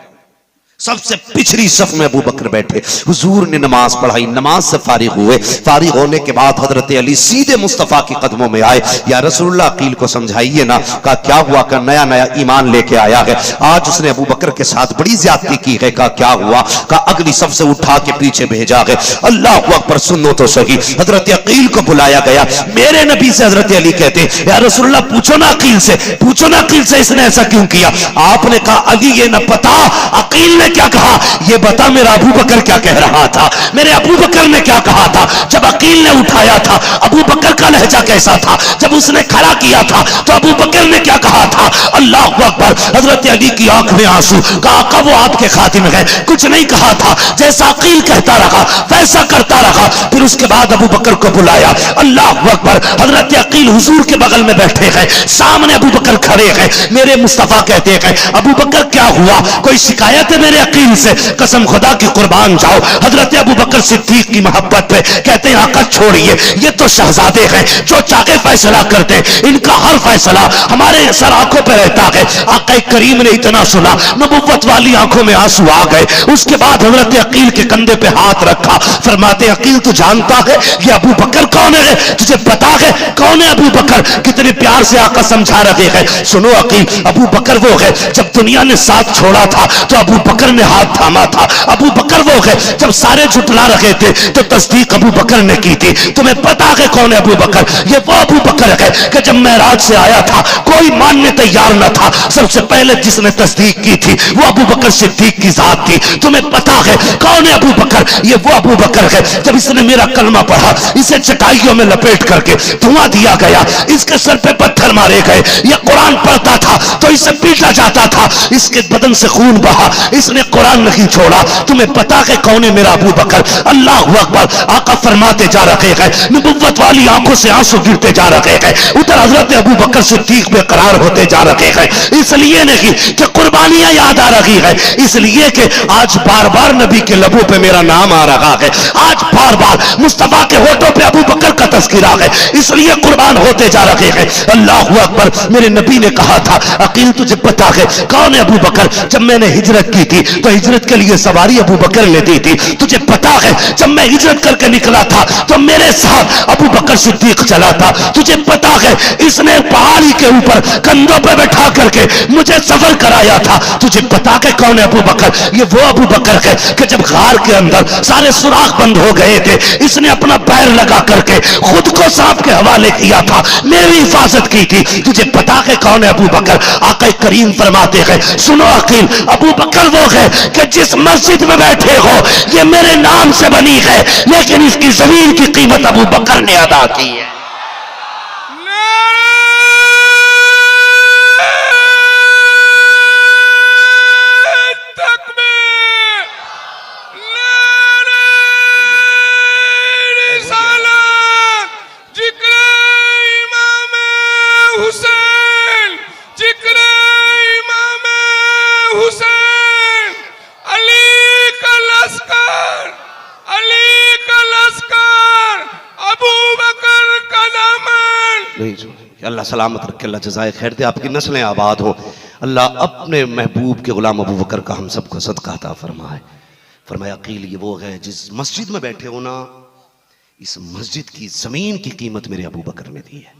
सबसे पिछली सफ में अबू बकर बैठे। हुजूर ने नमाज पढ़ाई, नमाज से फारिग हुए। फारिग होने के बाद हजरत अली सीधे मुस्तफा के कदमों में आए। या रसूलुल्लाह, अकील को समझाइए ना। कहा क्या हुआ? का नया नया ईमान लेके आया है, आज उसने अबू बकर के साथ बड़ी ज्यादती की है। कहा क्या हुआ? कहा अगली सफ से उठा के पीछे भेजा है। अल्लाह अकबर, सुनो तो सही। हजरत अकील को बुलाया गया। मेरे नबी से हजरत अली कहते या रसूलुल्लाह पूछो ना अकील से, पूछो ना अकील से इसने ऐसा क्यों किया। आपने कहा अली ये न पता अकील ने क्या कहा, ये बता मेरा अबू बकर क्या कह रहा था, मेरे अबू बकर ने क्या कहा था। जब अकील ने उठाया था अबू बकर का लहजा कैसा था, जब उसने खड़ा किया था तो अबू बकर ने क्या कहा था। अल्लाह अकबर। हजरत अली की आंख में आंसू। कहा कब वो आपके खातिम है, कुछ नहीं कहा था, जैसा अकील कहता रहा वैसा करता रहा। फिर उसके बाद अबू बकर को बुलाया। अल्लाह अकबर। हजरत अकील हुजूर के बगल में बैठे हैं, सामने अबू बकर खड़े हैं। मेरे मुस्तफा कहते हैं अबू बकर क्या हुआ, कोई शिकायत है मेरे अकील से? कसम खुदा की कुर्बान जाओ। हजरत अबू बकर सिद्दीक की मोहब्बत पे कहते हैं आका छोड़िए, ये तो शहजादे हैं जो चाहे फैसला करते, इनका हर फैसला हमारे सर आंखों पे रहता है। आका करीम ने इतना सुना, नबुव्वत वाली आंखों में आंसू आ गए। उसके बाद हजरत अकील के कंधे पे हाथ रखा। फरमाते अकील तू जानता है ये अबू बकर कौन है, तुझे पता है कौन है अबू बकर? कितने प्यार से आका समझा रहे हैं। सुनो अकील, अबू बकर वो है जब दुनिया ने साथ छोड़ा था तो अबू बकर ने हाथ थामा था। अबू बकर वो है जब सारे झुटला रहे थे तो तस्दीक अबू बकर ने की थी। तुम्हें पता है कौन है अबू बकर? ये वो अबू बकर है कि जब मेराज से आया था कोई मानने तैयार न था, सबसे पहले जिसने तस्दीक की थी वो अबू बकर सिद्दीक की जात थी। तुम्हें पता है कौन है अबू बकर? ये वो अबू बकर है जब इसने मेरा कलमा पढ़ा, इसे चटाइयों में लपेट करके धुआं दिया गया, इसके सर पे पत्थर मारे गए। ये कुरान पढ़ता था तो इसे पीटा जाता था, इसके बदन से खून बहा, इसने कुरान नहीं छोड़ा। तुम्हें पता है कौन है मेरा अबू बकर? अल्लाह अकबर। आका फरमाते जा रहे हैं, नबुव्वत वाली आंखों से आंसू गिरते जा रहे हैं। उधर हजरत अबू बकर सिद्दीक बेकरार होते जा रहे हैं। इसलिए नहीं कि कुर्बानियां याद आ रही है, इसलिए कि आज बार बार नबी के लबों पे मेरा नाम आ रहा है, आज बार बार मुस्तफा के होठों पे अबू बकर का तस्करा है, इसलिए कुर्बान होते जा रहे हैं। अल्लाह अकबर। मेरे नबी ने कहा था अकील तुझे पता है कौन है अबू बकर? जब मैंने हिजरत की थी तो हिजरत के लिए सवारी अबू बकर ने दी थी। तुझे पता है जब मैं हिजरत करके निकला था तो मेरे साथ अबू बकर सिद्दीक चला था। तुझे पता है इसने पहाड़ी के ऊपर कंधों पर बैठा करके मुझे सफर कराया था। तुझे पता है कौन है अबू बकर? ये वो अबू बकर है कि जब गार के अंदर सारे सुराख बंद हो गए थे, इसने अपना पैर लगा करके खुद को सांप के हवाले किया था, मेरी हिफाजत की थी। तुझे पता है कौन है अबू बकर? आका करीम फरमाते हैं सुनो अकील, अबू बकर वो है कि जिस मस्जिद में बैठे हो ये मेरे नाम से बनी है, लेकिन इसकी जमीन की कीमत अबू बकर ने अदा की है। अल्लाह सलामत रखे, अल्लाह जज़ाए खैर दे, आपकी नस्लें आबाद हो। अल्लाह अपने महबूब के गुलाम अबू बकर का हम सबको सदका अता फरमाए। फरमाया अकील ये वो है जिस मस्जिद में बैठे हो ना, इस मस्जिद की जमीन की कीमत मेरे अबू बकर ने दी है।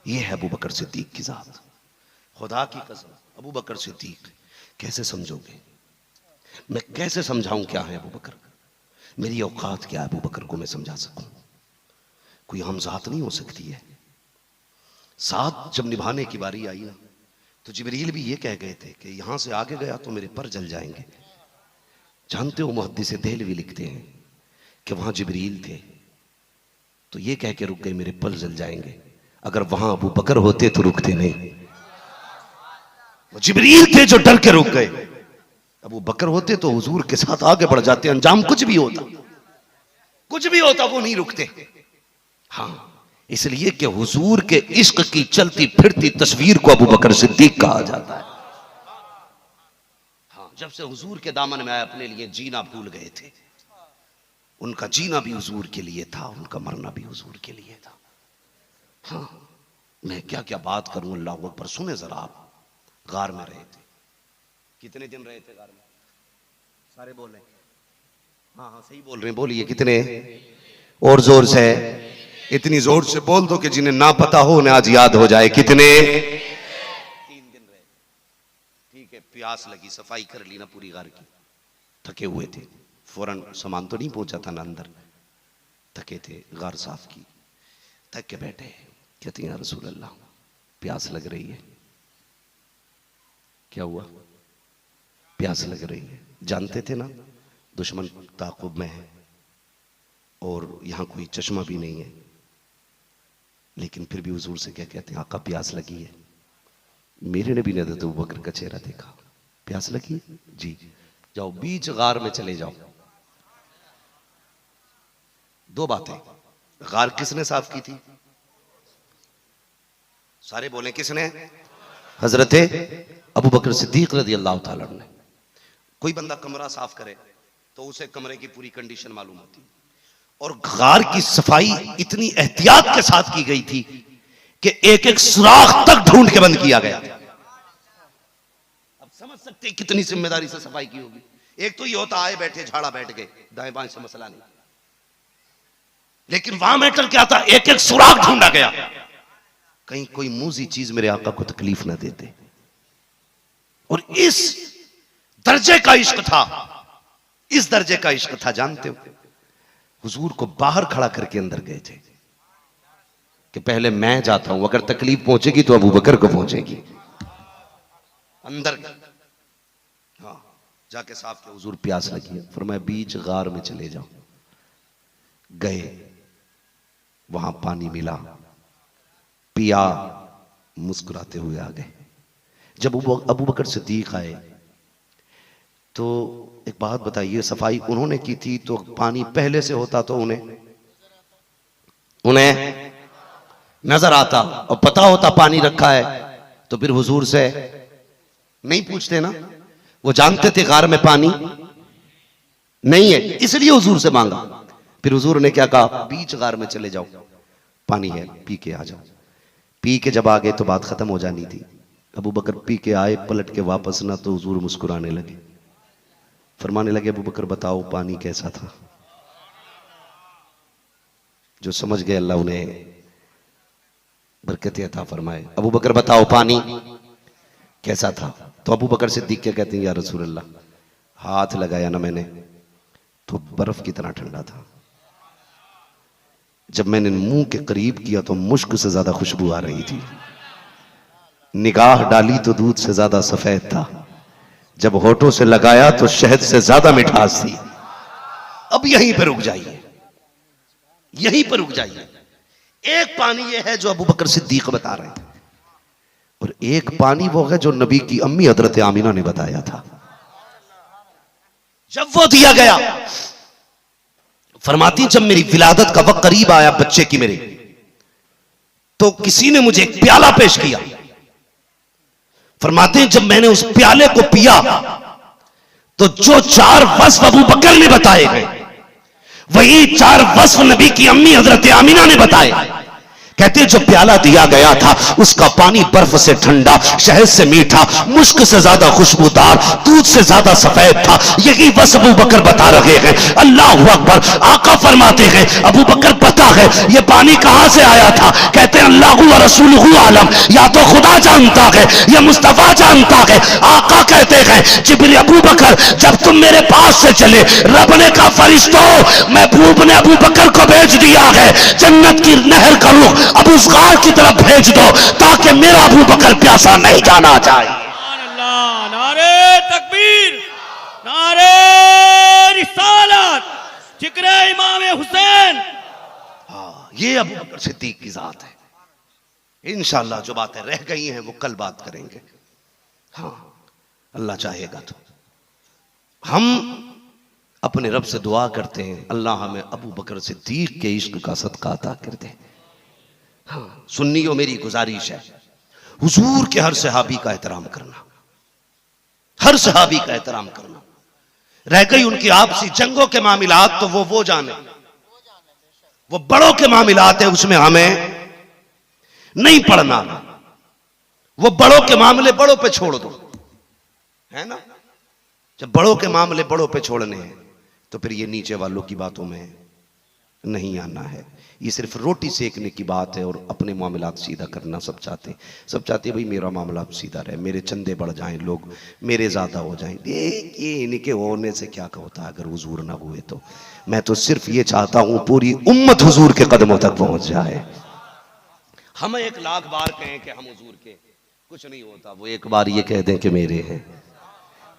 ये है अबू बकर सिद्दीक की जात। खुदा की कसम, अबू बकर सिद्दीक कैसे समझोगे? मैं कैसे समझाऊं क्या है अबू बकर? मेरी औकात क्या है अबू बकर को मैं समझा सकूं? कोई हम जात नहीं हो सकती है। साथ जब निभाने की बारी आई ना, तो जिब्रील भी ये कह गए थे कि यहां से आगे गया तो मेरे पर जल जाएंगे। जानते हो मुहद्दिस देहलवी लिखते हैं कि वहां जिब्रील थे तो ये कह के रुक गए मेरे पर जल जाएंगे। अगर वहां अबू बकर होते तो रुकते नहीं। वो जिब्रील थे जो डर के रुक गए। अबू बकर होते तो हुजूर के साथ आगे बढ़ जाते, अंजाम कुछ भी होता, कुछ भी होता, वो नहीं रुकते। हाँ, इसलिए कि हुजूर के इश्क की चलती फिरती तस्वीर को अबू बकर सिद्दीक कहा जाता है। हाँ, जब से हुजूर के दामन में आए अपने लिए जीना भूल गए थे। उनका जीना भी हुजूर के लिए था, उनका मरना भी हुजूर के लिए था। हाँ, मैं क्या क्या बात करूं, अल्लाह अकबर। सुने जरा आप, गार में रहे थे, कितने दिन रहे थे गार में? सारे बोल रहे हैं? हाँ हाँ सही बोल रहे हैं, बोलिए कितने, और जोर से, इतनी जोर से बोल दो कि जिन्हें ना पता हो उन्हें आज याद हो जाए। कितने? 3 दिन रहे। ठीक है, प्यास लगी, सफाई कर ली ना पूरी गार की, थके हुए थे, फौरन सामान तो नहीं पहुंचा था ना अंदर, थके थे, गार साफ की, थक के बैठे, कहते हैं या रसूल अल्लाह प्यास लग रही है। क्या हुआ? प्यास लग रही है। जानते थे ना दुश्मन ताक़ुब में है और यहां कोई चश्मा भी नहीं है, लेकिन फिर भी हुजूर से क्या कहते हैं, आका प्यास लगी है। मेरे नबी ने तो अबू बकर का चेहरा देखा, प्यास लगी है? जी, जाओ बीच गार में चले जाओ। 2 बातें, गार किसने साफ की थी? सारे बोले किसने? हजरत अबू बकर सिद्दीक रज़ी अल्लाह तआला ने। कोई बंदा कमरा साफ करे तो उसे कमरे की पूरी कंडीशन मालूम होती, और गार की सफाई इतनी एहतियात के साथ की गई थी कि एक एक सुराख तक ढूंढ के बंद किया गया। अब समझ सकते कितनी जिम्मेदारी से सफाई की होगी। एक तो ये होता आए बैठे झाड़ा बैठ गए, दाएं बाएं से मसला नहीं, लेकिन वहां मैटर क्या था, एक एक सुराख ढूंढा गया, कहीं कोई मूजी चीज मेरे आका को तकलीफ ना देते। और इस दर्जे का इश्क था, इस दर्जे का इश्क था। जानते हो हुजूर को बाहर खड़ा करके अंदर गए थे कि पहले मैं जाता हूं, अगर तकलीफ पहुंचेगी तो अबू बकर को पहुंचेगी। अंदर हाँ जाके साफ किया, हुजूर प्यास लगी है, फरमाया बीच गार में चले जाओ। गए, वहां पानी मिला, पिया, मुस्कुराते हुए आ गए। जब अबू बकर सिद्दीक आए तो एक बात बताइए, सफाई उन्होंने की थी तो पानी पहले से होता तो उन्हें नजर आता और पता होता पानी रखा है, तो फिर हुजूर से नहीं पूछते ना। वो जानते थे गार में पानी नहीं है, इसलिए हुजूर से मांगा। फिर हुजूर ने क्या कहा, बीच गार में चले जाओ, पानी है, पी के आ जाओ। पी के जब आ गए तो बात खत्म हो जानी थी। अबू बकर पी के आए, पलट के वापस ना, तो हुजूर मुस्कुराने लगे, फरमाने लगे अबू बकर बताओ पानी कैसा था। जो समझ गए अल्लाह उन्हें बरकत अता फरमाए। अबू बकर बताओ पानी कैसा था। तो अबू बकर सिद्दीक क्या कहते हैं, या रसूल अल्लाह हाथ लगाया ना मैंने तो बर्फ की तरह ठंडा था, जब मैंने मुंह के करीब किया तो मुश्क से ज्यादा खुशबू आ रही थी, निगाह डाली तो दूध से ज्यादा सफेद था, जब होठों से लगाया तो शहद से ज्यादा मिठास थी। अब यहीं पर रुक जाइए, यहीं पर रुक जाइए। एक पानी ये है जो अबू बकर सिद्दीक बता रहे हैं, और एक पानी वो है जो नबी की अम्मी हजरत आमिना ने बताया था। जब वो दिया गया, फरमाती जब मेरी विलादत का वक्त करीब आया बच्चे की मेरे, तो किसी ने मुझे एक प्याला पेश किया। फरमाते जब मैंने उस प्याले को पिया तो जो 4 वस्फ अबू बकर ने बताए गए, वही 4 वस्फ नबी की अम्मी हजरत आमिना ने बताए कहते जो प्याला दिया गया था उसका पानी बर्फ से ठंडा, शहद से मीठा, मुश्क से ज्यादा खुशबूदार, दूध से ज्यादा सफेद था। यही बस अबू बकर बता रहे हैं। अल्लाह अकबर। आका फरमाते हैं अबू बकर पता है ये पानी कहां से आया था? कहते हैं अल्लाह व रसूलुहु आलम, या तो खुदा जानता है या मुस्तफा जानता है। आका कहते हैं जिब्रील अबू बकर जब तुम मेरे पास से चले, रब ने कहा फरिश्तों महबूब ने अबू बकर को भेज दिया है जन्नत की नहर का रुख अब उस गार की तरफ भेज दो ताकि मेरा अबू बकर प्यासा नहीं जाना जाए। अल्लाह, नारे तकबीर, नारे रिसालत, जिक्र इमाम हुसैन। ये अबू बकर सिद्दीक की जात है। इंशाअल्लाह जो बातें रह गई हैं वो कल बात करेंगे। हाँ, अल्लाह चाहेगा तो हम अपने रब से दुआ करते हैं अल्लाह हमें अबू बकर सिद्दीक के इश्क का सदका अता कर दे। हाँ, सुन्नियों मेरी गुजारिश है हुजूर के हर सहाबी का एहतराम करना, हर सहाबी का एहतराम करना। रह गई उनकी आपसी जंगों के मामलात तो वो जाने, वो बड़ों के मामलात है उसमें हमें नहीं पड़ना। वो बड़ों के मामले बड़ों पे छोड़ दो, है ना। जब बड़ों के मामले बड़ों पे छोड़ने हैं तो फिर ये नीचे वालों की बातों में नहीं आना है। ये सिर्फ रोटी सेकने की बात है और अपने मामलात सीधा करना सब चाहते भाई मेरा मामला सीधा रहे, मेरे चंदे बढ़ जाएं, लोग मेरे ज्यादा हो जाएं। ये इनके होने से क्या होता है अगर हुजूर ना हुए तो। मैं तो सिर्फ ये चाहता हूं पूरी उम्मत हुजूर के कदमों तक पहुंच जाए। हम 1 लाख बार कहें कि हम हुजूर के, कुछ नहीं होता। वो एक बार ये कह दें कि मेरे हैं।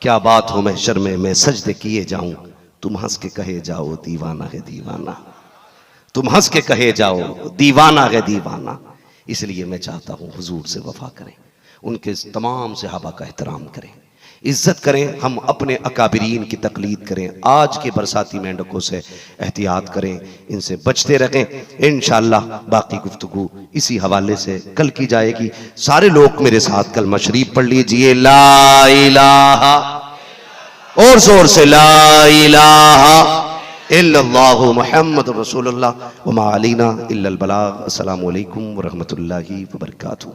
क्या बात हो महशर में मैं सजदे किए जाऊं, तुम हंस के कहे जाओ दीवाना है दीवाना, तुम हंस के कहे जाओ दीवाना है दीवाना। इसलिए मैं चाहता हूं हुजूर से वफा करें, उनके तमाम सहाबा का एहतराम करें, इज्जत करें, हम अपने अकाबिरीन की तकलीद करें। आज के बरसाती मेंढकों से एहतियात करें, इनसे बचते रहें। इंशाअल्लाह बाकी गुफ्तगू इसी हवाले से कल की जाएगी। सारे लोग मेरे साथ कल मशरीफ पढ़ लीजिए। ला इलाहा, और जोर से ला इलाहा इल्लल्लाहु मुहम्मदुर रसूलुल्लाह व मा अलैना इल्लल बलाग। अस्सलामु अलैकुम व रहमतुल्लाहि व बरकातुहू।